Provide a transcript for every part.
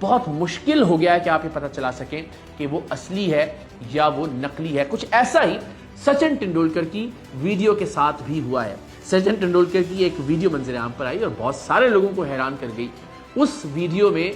بہت مشکل ہو گیا ہے کہ آپ یہ پتہ چلا سکیں کہ وہ اصلی ہے یا وہ نقلی ہے۔ کچھ ایسا ہی سچن ٹنڈولکر کی ویڈیو کے ساتھ بھی ہوا ہے۔ سچن ٹنڈولکر کی ایک ویڈیو منظر عام پر آئی اور بہت سارے لوگوں کو حیران کر گئی۔ اس ویڈیو میں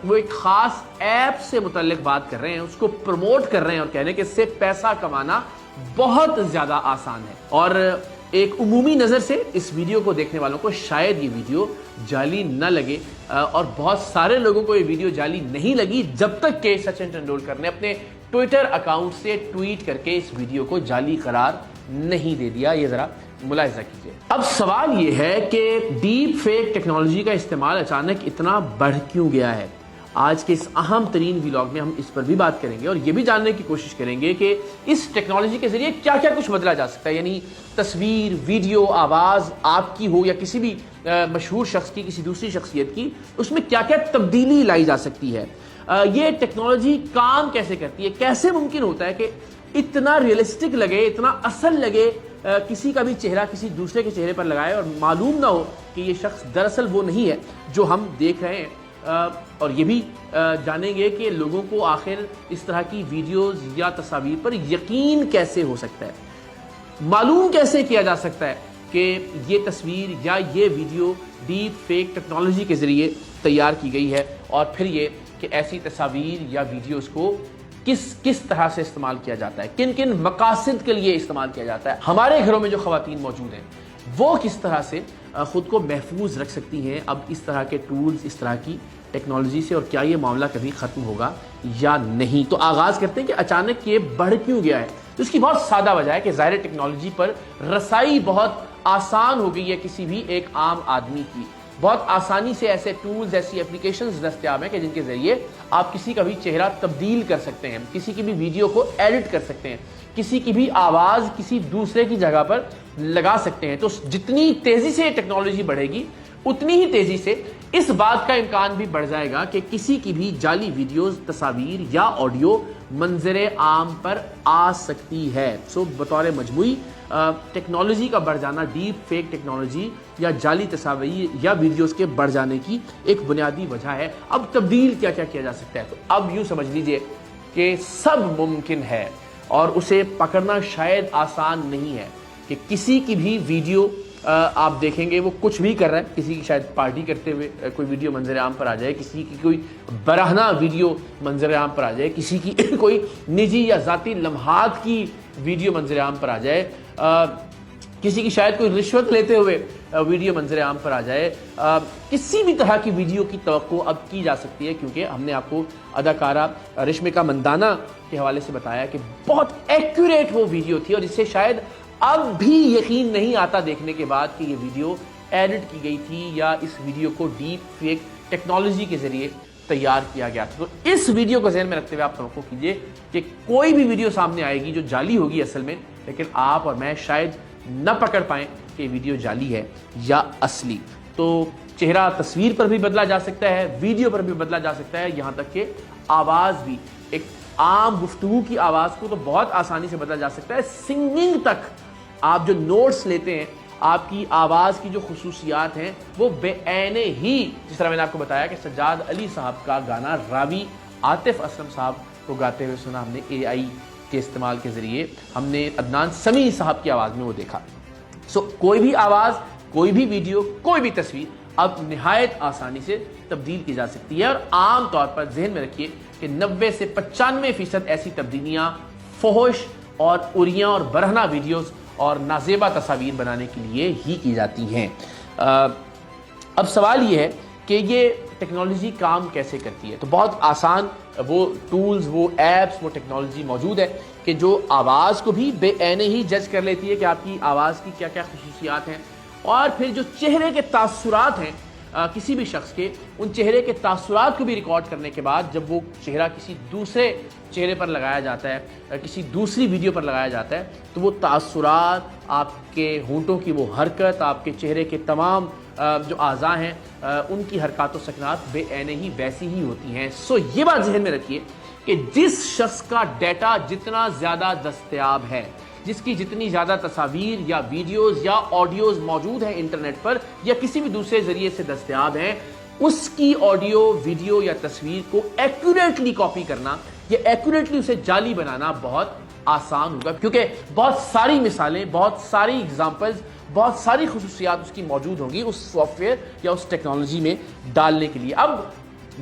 وہ ایک خاص ایپ سے متعلق بات کر رہے ہیں، اس کو پروموٹ کر رہے ہیں اور کہنے کہ اس سے پیسہ کمانا بہت زیادہ آسان ہے، اور ایک عمومی نظر سے اس ویڈیو کو دیکھنے والوں کو شاید یہ ویڈیو جعلی نہ لگے، اور بہت سارے لوگوں کو یہ ویڈیو جعلی نہیں لگی جب تک کہ سچن ٹنڈولکر نے اپنے ٹویٹر اکاؤنٹ سے ٹویٹ کر کے اس ویڈیو کو جعلی قرار نہیں دے دیا۔ یہ ذرا ملاحظہ کیجئے۔ اب سوال یہ ہے کہ ڈیپ فیک ٹیکنالوجی کا استعمال اچانک اتنا بڑھ کیوں گیا ہے؟ آج کے اس اہم ترین ویلاگ میں ہم اس پر بھی بات کریں گے اور یہ بھی جاننے کی کوشش کریں گے کہ اس ٹیکنالوجی کے ذریعے کیا کیا کچھ بدلا جا سکتا ہے، یعنی تصویر، ویڈیو، آواز آپ کی ہو یا کسی بھی مشہور شخص کی، کسی دوسری شخصیت کی، اس میں کیا کیا تبدیلی لائی جا سکتی ہے، یہ ٹیکنالوجی کام کیسے کرتی ہے، کیسے ممکن ہوتا ہے کہ اتنا ریئلسٹک لگے، اتنا اصل لگے، کسی کا بھی چہرہ کسی دوسرے کے چہرے پر لگائے اور معلوم نہ ہو کہ یہ شخص دراصل وہ نہیں ہے جو ہم دیکھ رہے ہیں، اور یہ بھی جانیں گے کہ لوگوں کو آخر اس طرح کی ویڈیوز یا تصاویر پر یقین کیسے ہو سکتا ہے، معلوم کیسے کیا جا سکتا ہے کہ یہ تصویر یا یہ ویڈیو ڈیپ فیک ٹیکنالوجی کے ذریعے تیار کی گئی ہے، اور پھر یہ کہ ایسی تصاویر یا ویڈیوز کو کس طرح سے استعمال کیا جاتا ہے، کن کن مقاصد کے لیے استعمال کیا جاتا ہے، ہمارے گھروں میں جو خواتین موجود ہیں وہ کس طرح سے خود کو محفوظ رکھ سکتی ہیں اب اس طرح کے ٹولز، اس طرح کی ٹیکنالوجی سے، اور کیا یہ معاملہ کبھی ختم ہوگا یا نہیں۔ تو آغاز کرتے ہیں کہ اچانک یہ بڑھ کیوں گیا ہے۔ تو اس کی بہت سادہ وجہ ہے کہ ظاہر ٹیکنالوجی پر رسائی بہت آسان ہو گئی ہے کسی بھی ایک عام آدمی کی، بہت آسانی سے ایسے ٹولز، ایسی اپلیکیشنز دستیاب ہیں کہ جن کے ذریعے آپ کسی کا بھی چہرہ تبدیل کر سکتے ہیں، کسی کی بھی ویڈیو کو ایڈٹ کر سکتے ہیں، کسی کی بھی آواز کسی دوسرے کی جگہ پر لگا سکتے ہیں۔ تو جتنی تیزی سے ٹیکنالوجی بڑھے گی اتنی ہی تیزی سے اس بات کا امکان بھی بڑھ جائے گا کہ کسی کی بھی جعلی ویڈیوز، تصاویر یا آڈیو منظر عام پر آ سکتی ہے۔ سو بطور مجموعی ٹیکنالوجی کا بڑھ جانا، ڈیپ فیک ٹیکنالوجی یا جعلی تصاویر یا ویڈیوز کے بڑھ جانے کی ایک بنیادی وجہ ہے۔ اب تبدیل کیا کیا کیا جا سکتا ہے؟ تو اب یوں سمجھ لیجئے کہ سب ممکن ہے، اور اسے پکڑنا شاید آسان نہیں ہے کہ کسی کی بھی ویڈیو آپ دیکھیں گے وہ کچھ بھی کر رہا ہے، کسی کی شاید پارٹی کرتے ہوئے کوئی ویڈیو منظر عام پر آ جائے، کسی کی کوئی براہنہ ویڈیو منظر عام پر آ جائے، کسی کی کوئی نجی یا ذاتی لمحات کی ویڈیو منظر عام پر آ جائے، کسی کی شاید کوئی رشوت لیتے ہوئے ویڈیو منظر عام پر آ جائے، کسی بھی طرح کی ویڈیو کی توقع اب کی جا سکتی ہے، کیونکہ ہم نے آپ کو اداکارہ رشمیکا مندانا کے حوالے سے بتایا کہ بہت ایکوریٹ وہ ویڈیو تھی، اور اس سے شاید اب بھی یقین نہیں آتا دیکھنے کے بعد کہ یہ ویڈیو ایڈٹ کی گئی تھی یا اس ویڈیو کو ڈیپ فیک ٹیکنالوجی کے ذریعے تیار کیا گیا تھا۔ تو اس ویڈیو کو ذہن میں رکھتے ہوئے آپ توقع کیجئے کہ کوئی بھی ویڈیو سامنے آئے گی جو جعلی ہوگی اصل میں، لیکن آپ اور میں شاید نہ پکڑ پائیں کہ یہ ویڈیو جعلی ہے یا اصلی۔ تو چہرہ تصویر پر بھی بدلا جا سکتا ہے، ویڈیو پر بھی بدلا جا سکتا ہے، یہاں تک کہ آواز بھی، ایک عام گفتگو کی آواز کو تو بہت آسانی سے بدلا جا سکتا ہے، سنگنگ تک آپ جو نوٹس لیتے ہیں، آپ کی آواز کی جو خصوصیات ہیں وہ بے عین ہی، جس طرح میں نے آپ کو بتایا کہ سجاد علی صاحب کا گانا راوی عاطف اسلم صاحب کو گاتے ہوئے سنا ہم نے اے آئی کے استعمال کے ذریعے، ہم نے عدنان سمیع صاحب کی آواز میں وہ دیکھا۔ سو کوئی بھی آواز، کوئی بھی ویڈیو، کوئی بھی تصویر اب نہایت آسانی سے تبدیل کی جا سکتی ہے، اور عام طور پر ذہن میں رکھیے کہ 90 سے 95% ایسی تبدیلیاں فحش اور اریاں اور برہنہ ویڈیوز اور نازیبا تصاویر بنانے کے لیے ہی کی جاتی ہیں۔ اب سوال یہ ہے کہ یہ ٹیکنالوجی کام کیسے کرتی ہے؟ تو بہت آسان وہ ٹولز، وہ ایپس، وہ ٹیکنالوجی موجود ہے کہ جو آواز کو بھی بے عین ہی جج کر لیتی ہے کہ آپ کی آواز کی کیا کیا خصوصیات ہیں، اور پھر جو چہرے کے تاثرات ہیں کسی بھی شخص کے، ان چہرے کے تاثرات کو بھی ریکارڈ کرنے کے بعد جب وہ چہرہ کسی دوسرے چہرے پر لگایا جاتا ہے، کسی دوسری ویڈیو پر لگایا جاتا ہے، تو وہ تاثرات، آپ کے ہونٹوں کی وہ حرکت، آپ کے چہرے کے تمام جو اعضاء ہیں ان کی حرکات و سکنات بے عین ہی ویسی ہی ہوتی ہیں۔ سو یہ بات ذہن میں رکھیے کہ جس شخص کا ڈیٹا جتنا زیادہ دستیاب ہے، جس کی جتنی زیادہ تصاویر یا ویڈیوز یا آڈیوز موجود ہیں انٹرنیٹ پر یا کسی بھی دوسرے ذریعے سے دستیاب ہیں، اس کی آڈیو ویڈیو یا تصویر کو ایکوریٹلی کاپی کرنا یا ایکوریٹلی اسے جعلی بنانا بہت آسان ہوگا، کیونکہ بہت ساری مثالیں، بہت ساری اگزامپلز، بہت ساری خصوصیات اس کی موجود ہوں گی اس سافٹ ویئر یا اس ٹیکنالوجی میں ڈالنے کے لیے۔ اب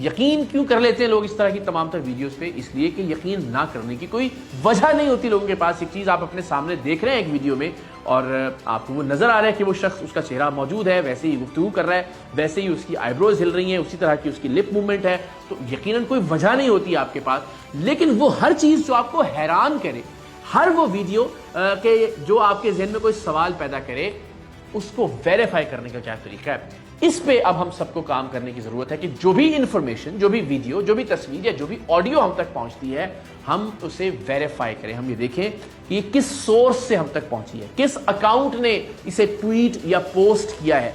یقین کیوں کر لیتے ہیں لوگ اس طرح کی تمام تر ویڈیوز پہ؟ اس لیے کہ یقین نہ کرنے کی کوئی وجہ نہیں ہوتی لوگوں کے پاس۔ ایک چیز آپ اپنے سامنے دیکھ رہے ہیں ایک ویڈیو میں اور آپ کو وہ نظر آ رہا ہے کہ وہ شخص، اس کا چہرہ موجود ہے، ویسے ہی گفتگو کر رہا ہے، ویسے ہی اس کی آئی بروز ہل رہی ہیں، اسی طرح کی اس کی لپ موومنٹ ہے، تو یقیناً کوئی وجہ نہیں ہوتی آپ کے پاس۔ لیکن وہ ہر چیز جو آپ کو حیران کرے، ہر وہ ویڈیو کہ جو آپ کے ذہن میں کوئی سوال پیدا کرے، اس کو ویریفائی کرنے کا کیا طریقہ ہے؟ اس پہ اب ہم سب کو کام کرنے کی ضرورت ہے کہ جو بھی انفارمیشن، جو بھی ویڈیو، جو بھی تصویر یا جو بھی آڈیو ہم تک پہنچتی ہے، ہم اسے ویریفائی کریں۔ ہم یہ دیکھیں کہ یہ کس سورس سے ہم تک پہنچی ہے، کس اکاؤنٹ نے اسے ٹویٹ یا پوسٹ کیا ہے،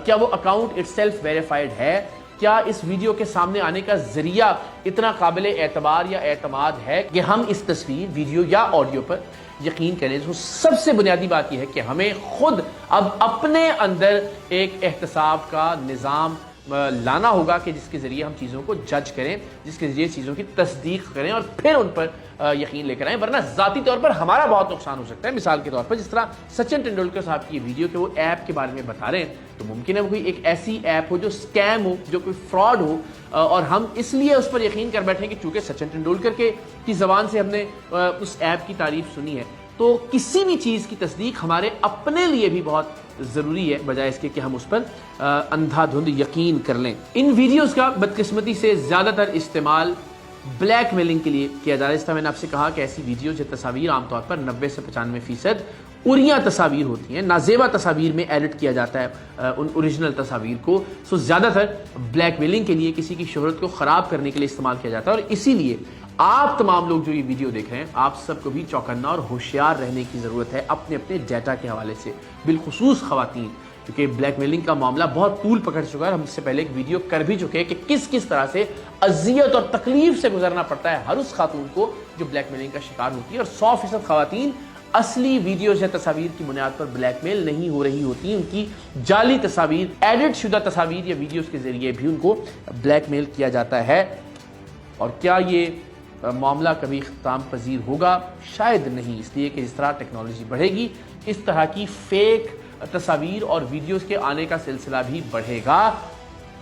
کیا وہ اکاؤنٹ اٹ سیلف ویریفائڈ ہے، کیا اس ویڈیو کے سامنے آنے کا ذریعہ اتنا قابل اعتبار یا اعتماد ہے کہ ہم اس تصویر، ویڈیو یا آڈیو پر یقین کریں۔ تو سب سے بنیادی بات یہ ہے کہ ہمیں خود اب اپنے اندر ایک احتساب کا نظام لانا ہوگا کہ جس کے ذریعے ہم چیزوں کو جج کریں، جس کے ذریعے چیزوں کی تصدیق کریں اور پھر ان پر یقین لے کر آئیں، ورنہ ذاتی طور پر ہمارا بہت نقصان ہو سکتا ہے۔ مثال کے طور پر جس طرح سچن ٹنڈولکر صاحب کی یہ ویڈیو کہ وہ ایپ کے بارے میں بتا رہے ہیں، تو ممکن ہے وہ کوئی ایک ایسی ایپ ہو جو اسکیم ہو، جو کوئی فراڈ ہو، اور ہم اس لیے اس پر یقین کر بیٹھیں کہ چونکہ سچن ٹنڈولکر کی زبان سے ہم نے اس ایپ کی تعریف سنی ہے، تو کسی بھی چیز کی تصدیق ہمارے اپنے لیے بھی بہت ضروری ہے، بجائے اس کے کہ ہم اس پر اندھا دھند یقین کر لیں۔ ان ویڈیوز کا بدقسمتی سے زیادہ تر استعمال بلیک میلنگ کے لیے کیا جا رہا ہے۔ اس طرح میں نے آپ سے کہا کہ ایسی ویڈیوز یا تصاویر عام طور پر 90 سے 95% اریاں تصاویر ہوتی ہیں، نازیبا تصاویر میں ایڈٹ کیا جاتا ہے ان اوریجنل تصاویر کو، سو زیادہ تر بلیک میلنگ کے لیے، کسی کی شہرت کو خراب کرنے کے لیے استعمال کیا جاتا ہے۔ اور اسی لیے آپ تمام لوگ جو یہ ویڈیو دیکھ رہے ہیں، آپ سب کو بھی چوکنا اور ہوشیار رہنے کی ضرورت ہے اپنے اپنے ڈیٹا کے حوالے سے، بالخصوص خواتین، کیونکہ بلیک میلنگ کا معاملہ بہت طول پکڑ چکا ہے۔ ہم اس سے پہلے ایک ویڈیو کر بھی چکے ہیں کہ کس کس طرح سے اذیت اور تکلیف سے گزرنا پڑتا ہے ہر اس خاتون کو جو بلیک میلنگ کا شکار ہوتی ہے، اور 100% خواتین اصلی ویڈیوز یا تصاویر کی بنیاد پر بلیک میل نہیں ہو رہی ہوتی، ان کی جعلی تصاویر، ایڈٹ شدہ تصاویر یا ویڈیوز کے ذریعے بھی ان کو بلیک میل کیا جاتا ہے۔ اور کیا یہ معاملہ کبھی اختتام پذیر ہوگا؟ شاید نہیں، اس لیے کہ جس طرح ٹیکنالوجی بڑھے گی، اس طرح کی فیک تصاویر اور ویڈیوز کے آنے کا سلسلہ بھی بڑھے گا۔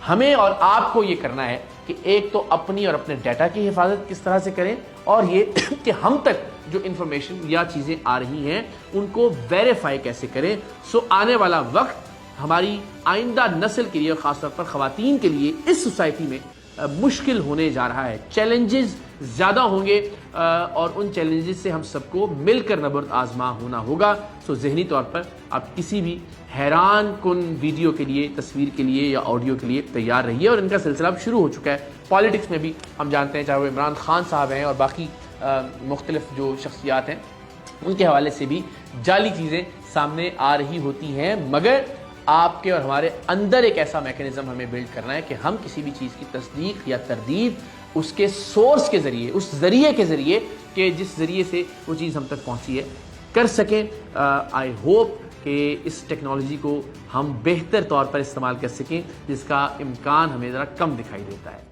ہمیں اور آپ کو یہ کرنا ہے کہ ایک تو اپنی اور اپنے ڈیٹا کی حفاظت کس طرح سے کریں، اور یہ کہ ہم تک جو انفارمیشن یا چیزیں آ رہی ہیں ان کو ویریفائی کیسے کریں۔ سو آنے والا وقت ہماری آئندہ نسل کے لیے اور خاص طور پر خواتین کے لیے اس سوسائٹی میں مشکل ہونے جا رہا ہے۔ چیلنجز زیادہ ہوں گے اور ان چیلنجز سے ہم سب کو مل کر نبرد آزما ہونا ہوگا۔ سو ذہنی طور پر آپ کسی بھی حیران کن ویڈیو کے لیے، تصویر کے لیے یا آڈیو کے لیے تیار رہیے، اور ان کا سلسلہ اب شروع ہو چکا ہے۔ پالیٹکس میں بھی ہم جانتے ہیں، چاہے وہ عمران خان صاحب ہیں اور باقی مختلف جو شخصیات ہیں، ان کے حوالے سے بھی جعلی چیزیں سامنے آ رہی ہوتی ہیں، مگر آپ کے اور ہمارے اندر ایک ایسا میکینزم ہمیں بلڈ کرنا ہے کہ ہم کسی بھی چیز کی تصدیق یا تردید اس کے سورس کے ذریعے، اس ذریعے کے ذریعے کہ جس ذریعے سے وہ چیز ہم تک پہنچی ہے، کر سکیں۔ آئی ہوپ کہ اس ٹیکنالوجی کو ہم بہتر طور پر استعمال کر سکیں، جس کا امکان ہمیں ذرا کم دکھائی دیتا ہے۔